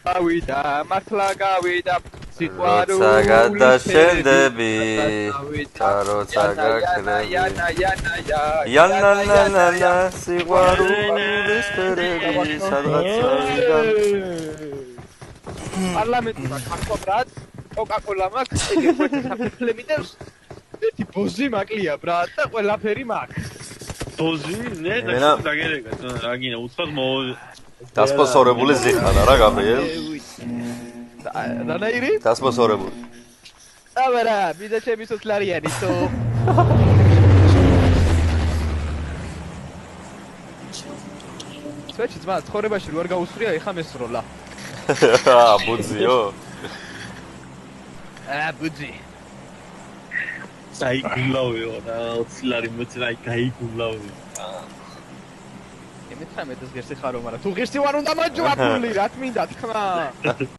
გავიდა მართლა გავიდა როცა გადაშენდები და როცა გაქრები იანანანანა სიყვარულის ფერები სადღაცა ვიდან პარლამენტი მაქვს ბრატ კოკა-კოლა მაქვს ეგ საფრთხე მიდევს ერთი ბოზი მაკლია ბრატ და ყველაფერი მაქვს ბოზი ნე დაგერეგა რაგინა უცხოს დასპონსორებული ზიხარა რა გაბრიელ დანაირი დასპონსორებული აბარა ბიზა ჩემი სოცლარიანი თო სვეჩი ძმა ცხოვრებაში რო არ გაუსვრია ეხა მესროლა ბუძიო ბუძი საიგულავეო და 20 ლარი მოწრაი გაიგულავე მე 13-ს ღირსი ხარო მაგრამ თუ ღირსი ვარ უნდა მაჯვაფული რა თმინდა თქმა